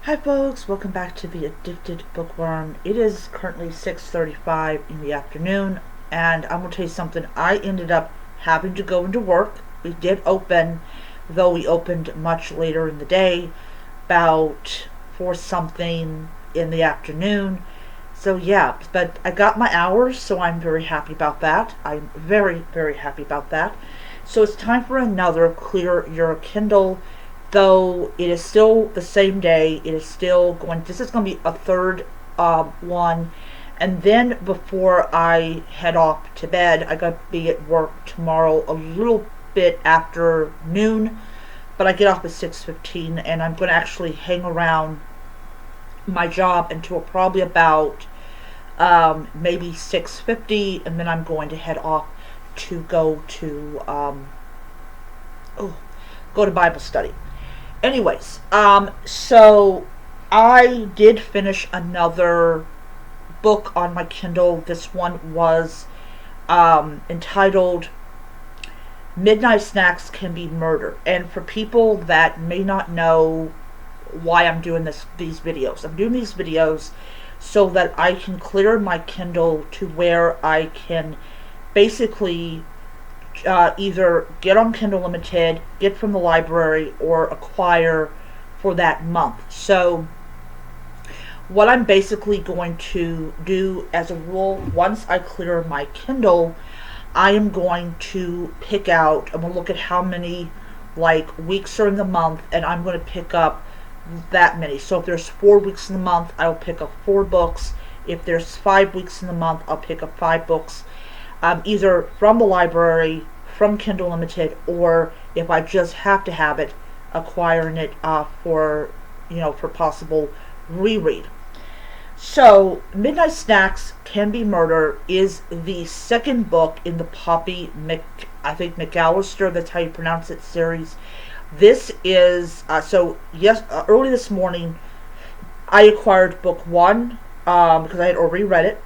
Hi folks, welcome back to The Addicted Bookworm. It is currently 6:35 in the afternoon, and I'm going to tell you something. I ended up having to go into work. We did open, though we opened much later in the day, about 4 something in the afternoon. So yeah, but I got my hours, so I'm very happy about that. I'm very, very happy about that. So it's time for another Clear Your Kindle, though it is still the same day. It is still going, this is going to be a third one. And then before I head off to bed, I got to be at work tomorrow a little bit after noon, but I get off at 6:15, and I'm going to actually hang around my job until probably about maybe 6:50, and then I'm going to head off to go to Bible study. Anyways, so I did finish another book on my Kindle. This one was entitled Midnight Snacks Can Be Murder. And for people that may not know why I'm doing these videos, I'm doing these videos so that I can clear my Kindle to where I can basically either get on Kindle Limited, get from the library, or acquire for that month. So what I'm basically going to do as a rule, once I clear my Kindle, I am going to pick out, I'm going to look at how many weeks are in the month, and I'm going to pick up that many. So if there's 4 weeks in the month, I'll pick up 4 books. If there's 5 weeks in the month, I'll pick up 5 books, either from the library, from Kindle Limited, or if I just have to have it, acquiring it for possible reread. So, Midnight Snacks Can Be Murder is the second book in the Poppy McAllister, that's how you pronounce it, series. This is, early this morning, I acquired book 1, because I had already read it.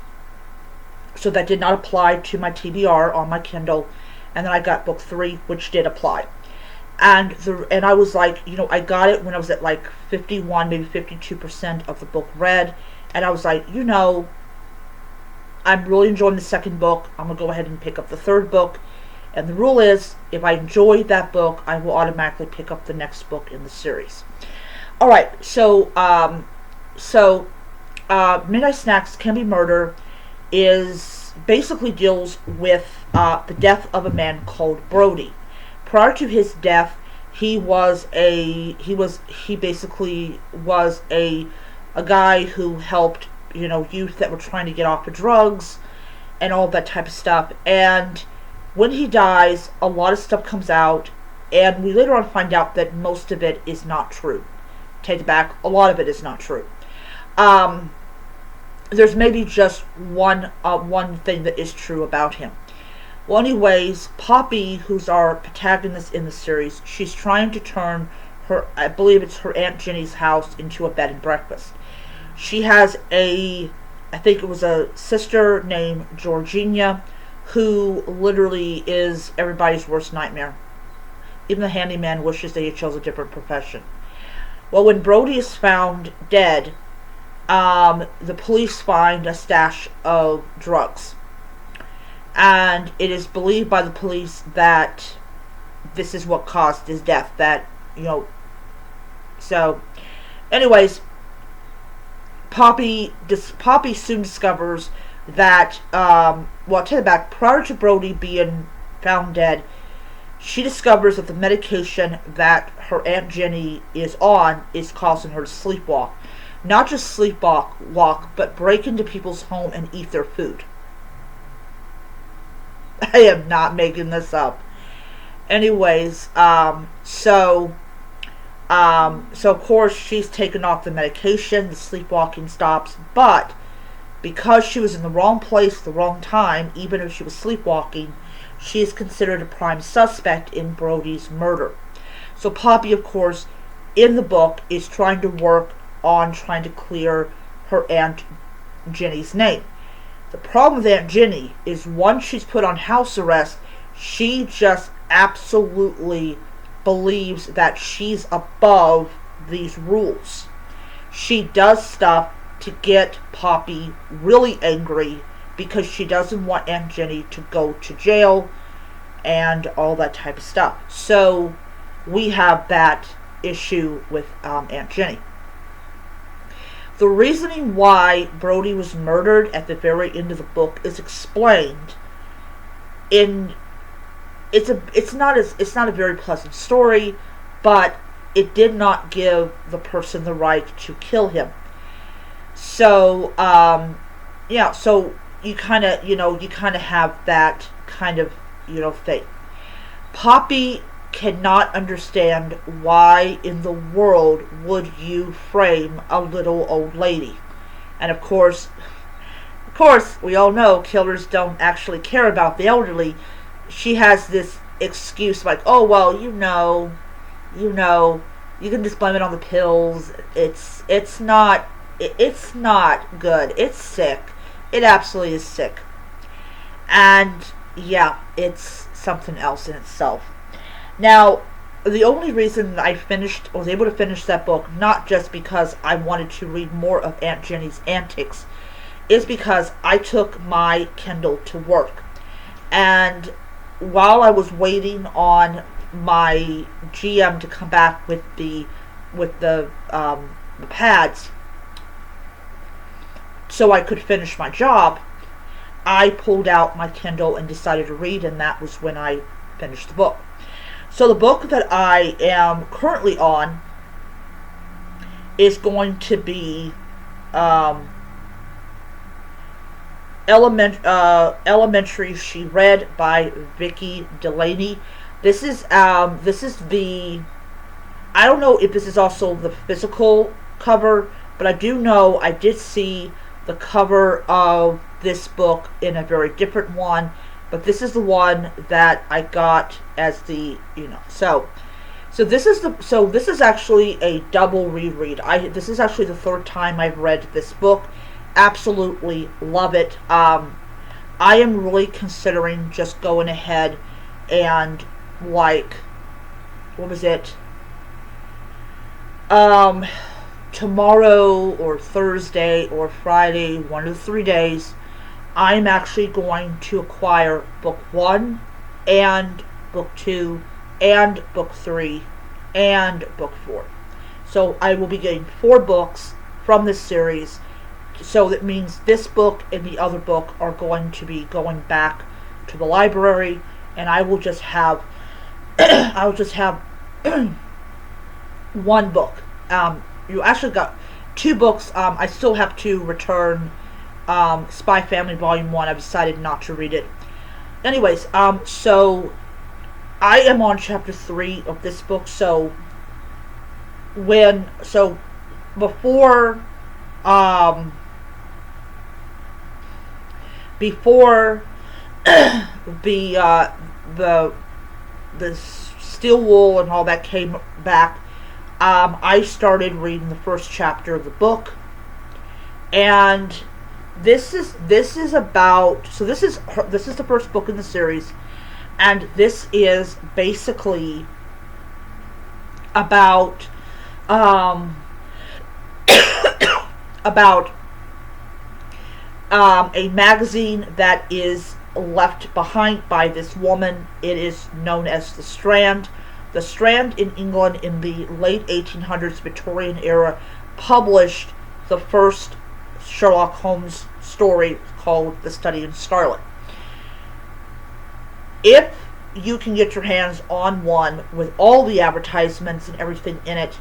So that did not apply to my TBR on my Kindle. And then I got book 3, which did apply. And I was like, I got it when I was at 51, maybe 52% of the book read. And I was like, I'm really enjoying the second book. I'm going to go ahead and pick up the third book. And the rule is, if I enjoy that book, I will automatically pick up the next book in the series. Alright, so Midnight Snacks Can Be Murder basically deals with the death of a man called Brody. Prior to his death, he basically was a guy who helped youth that were trying to get off of drugs and all that type of stuff. And when he dies, a lot of stuff comes out, and we later on find out that most of it is not true. Take it back, a lot of it is not true. There's maybe just one thing that is true about him. Well, anyways, Poppy, who's our protagonist in the series, she's trying to turn I believe it's her Aunt Jenny's house into a bed and breakfast. She has I think it was a sister named Georgina, who literally is everybody's worst nightmare. Even the handyman wishes they had chose a different profession. Well, when Brody is found dead, the police find a stash of drugs. And it is believed by the police that this is what caused his death. So, anyways, Poppy soon discovers that, I'll tell you back, prior to Brody being found dead, she discovers that the medication that her Aunt Jenny is on is causing her to sleepwalk. Not just sleepwalk, but break into people's home and eat their food. I am not making this up. Anyways, so of course she's taken off the medication, the sleepwalking stops, but because she was in the wrong place at the wrong time, even if she was sleepwalking, she is considered a prime suspect in Brody's murder. So Poppy, of course, in the book, is trying to clear her Aunt Jenny's name. The problem with Aunt Jenny is once she's put on house arrest, she just absolutely believes that she's above these rules. She does stuff to get Poppy really angry because she doesn't want Aunt Jenny to go to jail and all that type of stuff. So we have that issue with Aunt Jenny. The reasoning why Brody was murdered at the very end of the book is explained in it's not a very pleasant story, but it did not give the person the right to kill him. So yeah, so you kind of have that kind of thing. Poppy cannot understand why in the world would you frame a little old lady. And of course, we all know killers don't actually care about the elderly. She has this excuse like, oh, well, you can just blame it on the pills. It's not good. It's sick. It absolutely is sick. And yeah, it's something else in itself. Now, the only reason I was able to finish that book, not just because I wanted to read more of Aunt Jenny's antics, is because I took my Kindle to work. And while I was waiting on my GM to come back with the pads, so I could finish my job, I pulled out my Kindle and decided to read, and that was when I finished the book. So the book that I am currently on is going to be Elementary She Read by Vicki Delaney. This is the, I don't know if this is also the physical cover, but I do know I did see the cover of this book in a very different one, but this is the one that I got as the, so this is actually a double reread. This is actually the third time I've read this book. Absolutely love it. I am really considering just going ahead and what was it? Tomorrow or Thursday or Friday, one of the 3 days, I'm actually going to acquire book 1 and book 2 and book 3 and book 4. So I will be getting 4 books from this series. So that means this book and the other book are going to be going back to the library, and I will just have one book. You actually got 2 books. I still have to return Spy Family Volume 1. I've decided not to read it. Anyways, so I am on chapter 3 of this book. So before the steel wool and all that came back, I started reading the first chapter of the book, and this is about, so this is the first book in the series, and this is basically about about a magazine that is left behind by this woman. It is known as The Strand. The Strand in England in the late 1800s Victorian era published the first Sherlock Holmes story called The Study in Scarlet. If you can get your hands on one with all the advertisements and everything in it,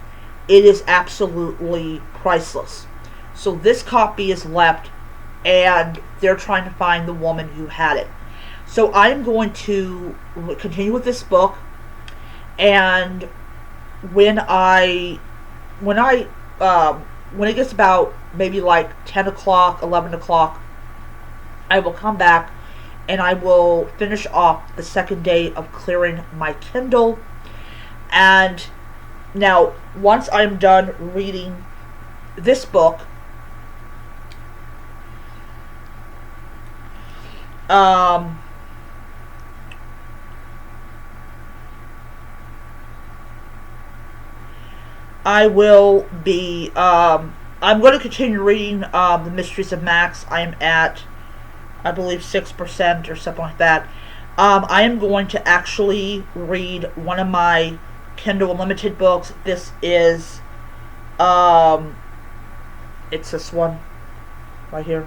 it is absolutely priceless. So this copy is left, and they're trying to find the woman who had it. So I'm going to continue with this book, and when it gets about maybe like 10 o'clock, 11 o'clock, I will come back and I will finish off the second day of clearing my Kindle. And now, once I'm done reading this book, I will be I'm going to continue reading The Mysteries of Max. I am at, I believe, 6% or something like that. I am going to actually read one of my Kindle Unlimited books. This is, it's this one right here.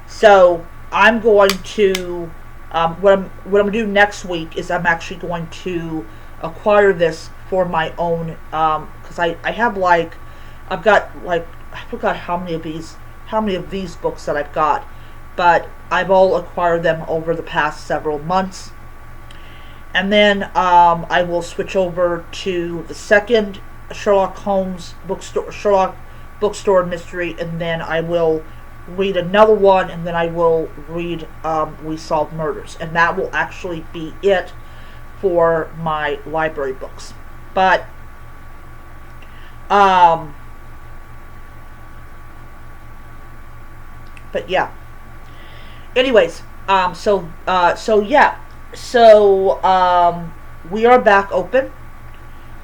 So I'm going to, what I'm going to do next week is I'm actually going to acquire this for my own, because I have like, I've got like, I forgot how many of these books that I've got, but I've all acquired them over the past several months. And then I will switch over to the second Sherlock Holmes bookstore mystery, and then I will read another one, and then I will read We Solve Murders, and that will actually be it for my library books. But yeah. Anyways, so yeah, so we are back open,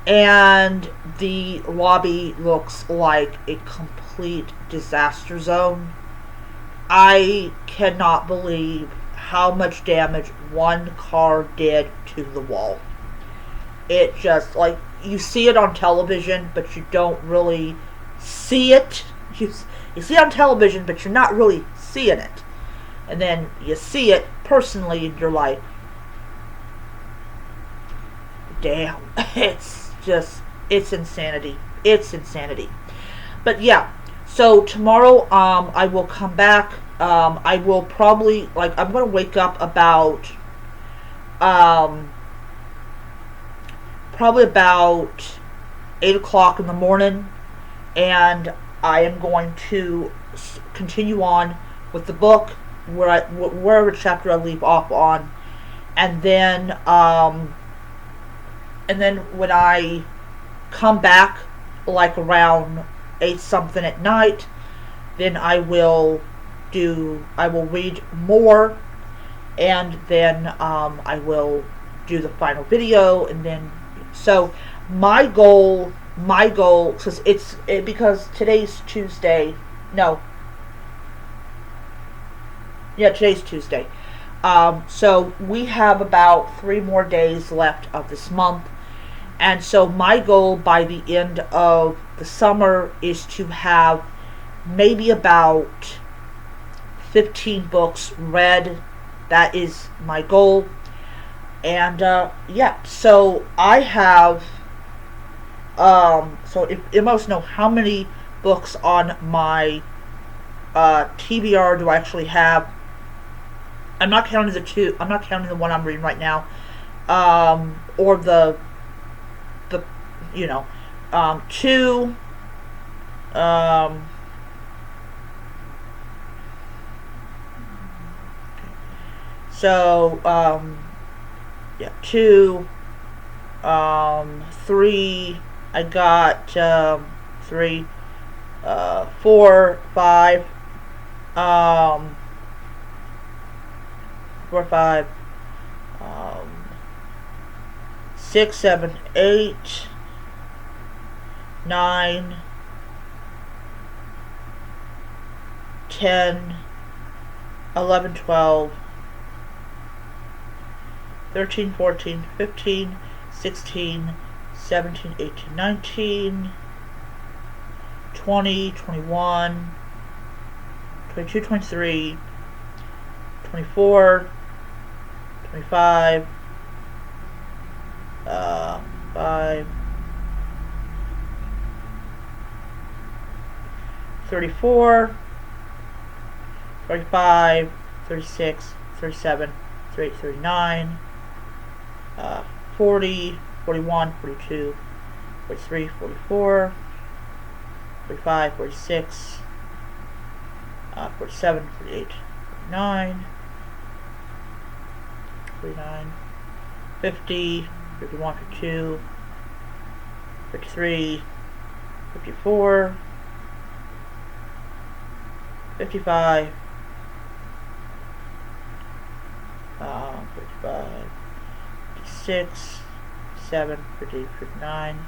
and the lobby looks like a complete disaster zone. I cannot believe how much damage one car did to the wall. It just, like, you see it on television, but you don't really see it. You see it on television, but you're not really seeing it. And then you see it personally, and you're like, damn. It's just, it's insanity. It's insanity. But yeah, so tomorrow I will come back. I will probably, like, I'm going to wake up about, probably about 8 o'clock in the morning, and I am going to continue on with the book wherever chapter I leave off on, and then when I come back, like around 8 something at night, then I will read more, and then I will do the final video, and then, so my goal, because today's Tuesday, no, yeah, today's Tuesday, so we have about 3 more days left of this month, and so my goal by the end of the summer is to have maybe about 15 books read. That is my goal. And yeah, so I have so if you must know how many books on my TBR do I actually have. I'm not counting the one I'm reading right now, or the two, so yeah, 2, 3, I got 3, 4, 5, 4, 5, 6, 7, 8, 9, 10, 11, 12, 13, 14, 15, 16, 17, 18, 19, 20, 21, 22, 23, 24, 25, 5, 34, 35, 36, 37, 38, 39, 40, 41, 42, 43, 44, 45, 46, 47, 48, 49, 49, 50, 51, 52, 53, 54, 55, 55, 56, 57, 58, 59,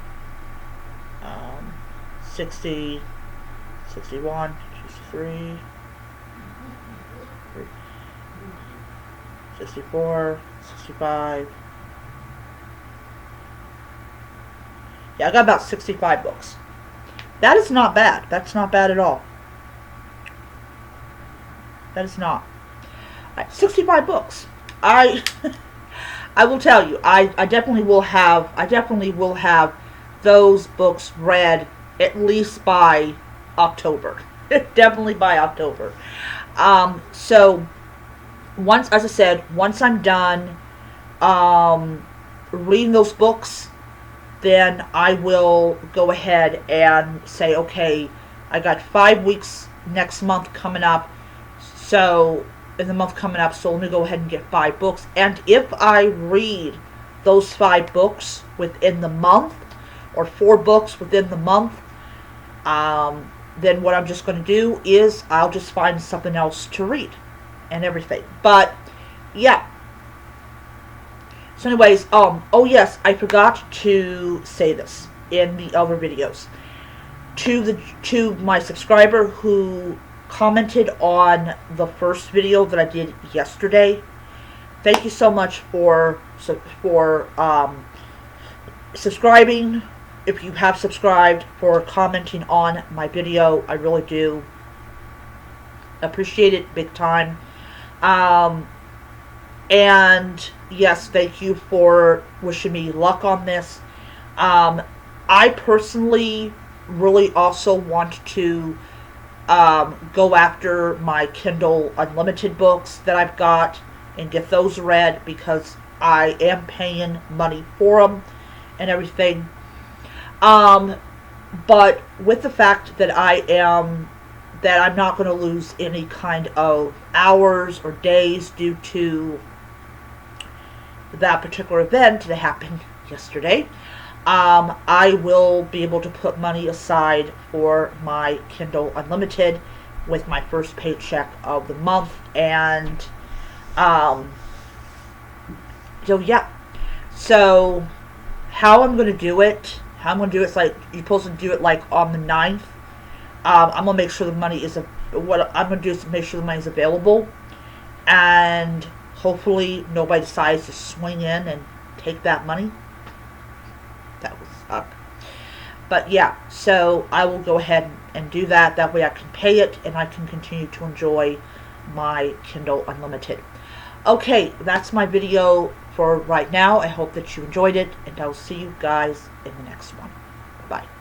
60, 61, 63, 64, 65. Yeah, I got about 65 books. That is not bad. That's not bad at all. That is not. 65 books. I I will tell you, I definitely will have those books read at least by October. Definitely by October. So once, as I said, once I'm done reading those books, then I will go ahead and say, okay, I got 5 weeks next month coming up. So in the month coming up, so let me go ahead and get 5 books. And if I read those 5 books within the month, or 4 books within the month, then what I'm just going to do is I'll just find something else to read and everything. But yeah. So anyways, oh yes, I forgot to say this in the other videos. To my subscriber who commented on the first video that I did yesterday, thank you so much for subscribing. If you have subscribed, for commenting on my video, I really do appreciate it big time. And yes, thank you for wishing me luck on this. I personally really also want to go after my Kindle Unlimited books that I've got and get those read, because I am paying money for them and everything. But with the fact that I'm not going to lose any kind of hours or days due to that particular event that happened yesterday, I will be able to put money aside for my Kindle Unlimited with my first paycheck of the month. And so yeah, so how I'm going to do it, it's like, you're supposed to do it like on the 9th. I'm going to make sure the money is, what I'm going to do is make sure the money is available, and hopefully nobody decides to swing in and take that money. That would suck. But yeah, so I will go ahead and do that. That way I can pay it and I can continue to enjoy my Kindle Unlimited. Okay, that's my video for right now. I hope that you enjoyed it, and I'll see you guys in the next one. Bye-bye.